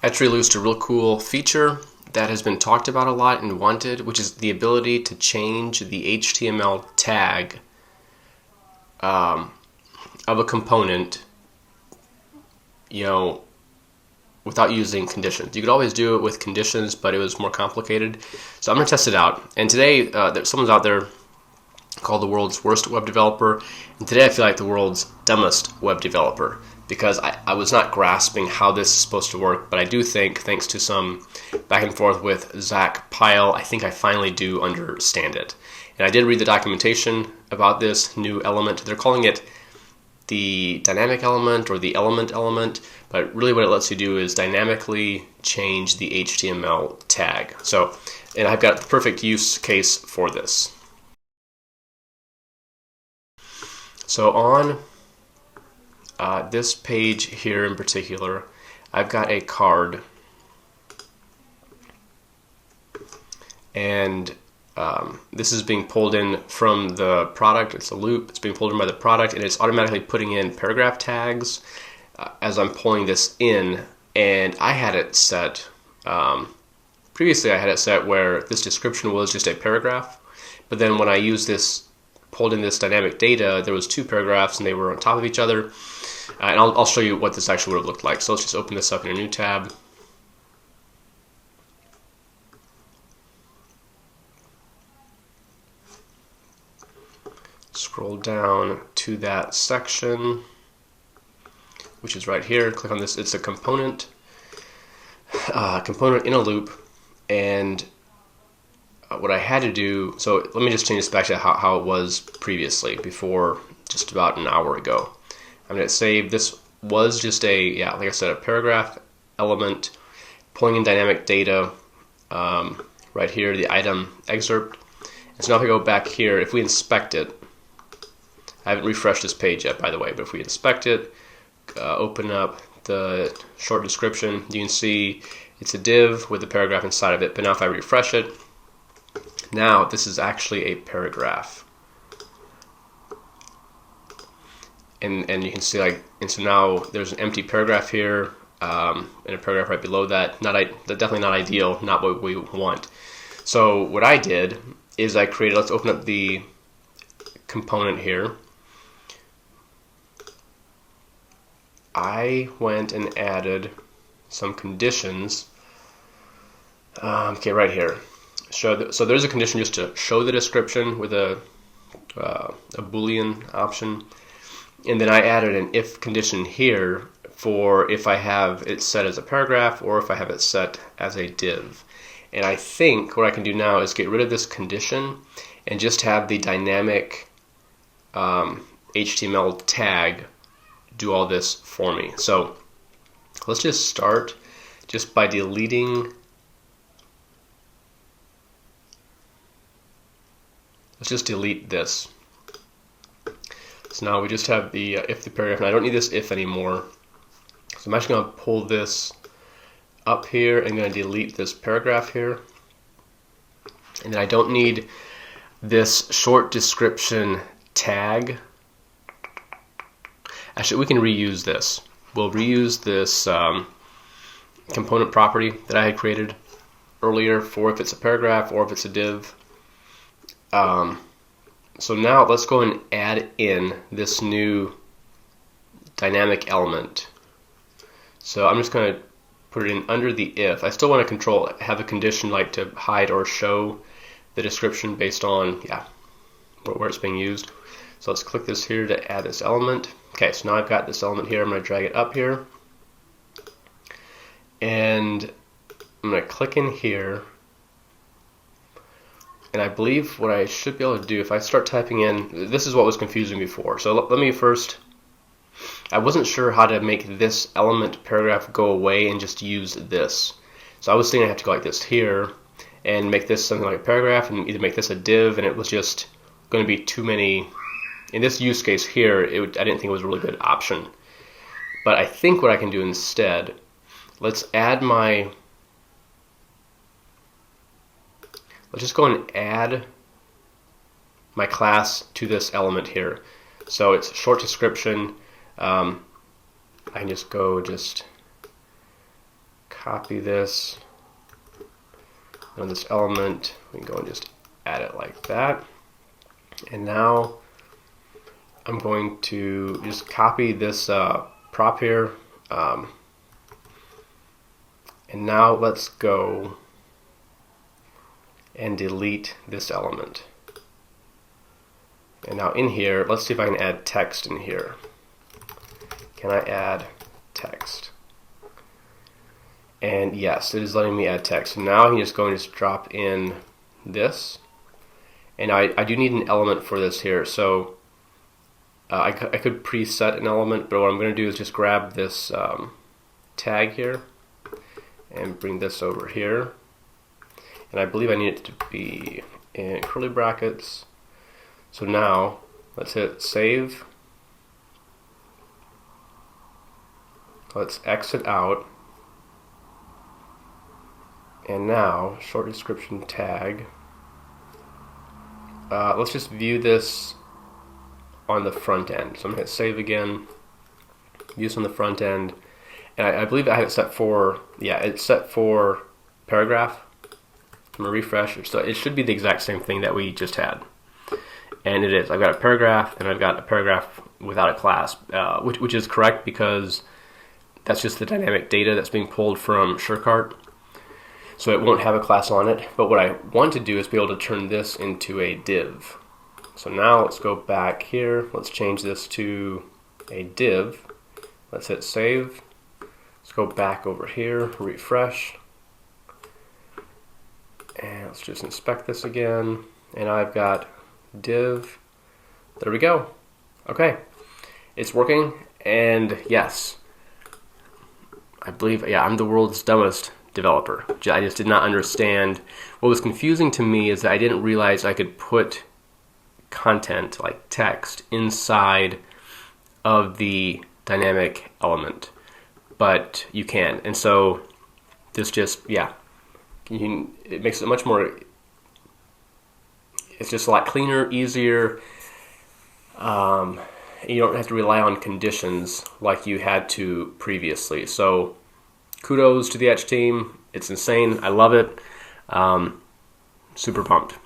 Etch released a real cool feature that has been talked about a lot and wanted, which is the ability to change the HTML tag of a component, without using conditions. You could always do it with conditions, but it was more complicated. So I'm going to test it out. And today, someone's out there called the world's worst web developer. And today I feel like the world's dumbest web developer, because I was not grasping how this is supposed to work. But I do think, thanks to some back and forth with Zach Pyle, I think I finally do understand it. And I did read the documentation about this new element. They're calling it the dynamic element or the element, but really what it lets you do is dynamically change the HTML tag. So, and I've got the perfect use case for this. So on this page here in particular, I've got a card, and this is being pulled in from the product. It's a loop. It's being pulled in by the product, and it's automatically putting in paragraph tags as I'm pulling this in. And I had it set, previously I had it set where this description was just a paragraph, but then when I used this, pulled in this dynamic data, there was two paragraphs and they were on top of each other. And I'll show you what this actually would have looked like. So let's just open this up in a new tab. Scroll down to that section, which is right here. Click on this. It's a component in a loop. And what I had to do, so let me just change this back to how it was previously, before just about an hour ago. I'm going to save. This was just like I said, a paragraph element, pulling in dynamic data right here, the item excerpt. And so now if we go back here, if we inspect it, I haven't refreshed this page yet, by the way, but if we inspect it, open up the short description, you can see it's a div with a paragraph inside of it. But now if I refresh it, now this is actually a paragraph. And you can see, and so now there's an empty paragraph here, and a paragraph right below that. Definitely not ideal, not what we want. So what I did is I created, let's open up the component here. I went and added some conditions. Okay, right here. So there's a condition just to show the description with a Boolean option. And then I added an if condition here for if I have it set as a paragraph or if I have it set as a div. And I think what I can do now is get rid of this condition and just have the dynamic HTML tag do all this for me. So let's just start just by deleting. Let's just delete this. So now we just have the if the paragraph, and I don't need this if anymore. So I'm actually going to pull this up here and going to delete this paragraph here. And then I don't need this short description tag. Actually, we can reuse this. We'll reuse this component property that I had created earlier for if it's a paragraph or if it's a div. So now let's go and add in this new dynamic element. So I'm just going to put it in under the if. I still want to have a condition like to hide or show the description based on where it's being used. So let's click this here to add this element. Okay, so now I've got this element here. I'm going to drag it up here. And I'm going to click in here. And I believe what I should be able to do, if I start typing in, this is what was confusing before. So let me first, I wasn't sure how to make this element paragraph go away and just use this. So I was thinking I have to go like this here and make this something like a paragraph and either make this a div, and it was just going to be too many. In this use case here, I didn't think it was a really good option. But I think what I can do instead, let's just go and add my class to this element here. So it's short description. I can just go copy this on this element. We can go and just add it like that. And now I'm going to just copy this prop here. And now let's go and delete this element. And now in here, let's see if I can add text in here. Can I add text? And yes, it is letting me add text. So now I can just go and just drop in this. And I do need an element for this here. So I could preset an element, but what I'm going to do is just grab this tag here and bring this over here. And I believe I need it to be in curly brackets. So now let's hit save. Let's exit out. And now short description tag. Let's just view this on the front end. So I'm going to hit save again. View this on the front end. And I believe I have it set for, yeah, it's set for paragraph. I'm going to refresh it. So it should be the exact same thing that we just had. And it is. I've got a paragraph, and I've got a paragraph without a class, which is correct because that's just the dynamic data that's being pulled from SureCart. So it won't have a class on it. But what I want to do is be able to turn this into a div. So now let's go back here. Let's change this to a div. Let's hit save. Let's go back over here, refresh. And let's just inspect this again. And I've got div. There we go. Okay. It's working. And yes, I believe, yeah, I'm the world's dumbest developer. I just did not understand. What was confusing to me is that I didn't realize I could put content like text inside of the dynamic element, but you can. And so this just, yeah, it makes it much more, it's just a lot cleaner, easier. You don't have to rely on conditions like you had to previously. So kudos to the Etch team. It's insane. I love it. Super pumped.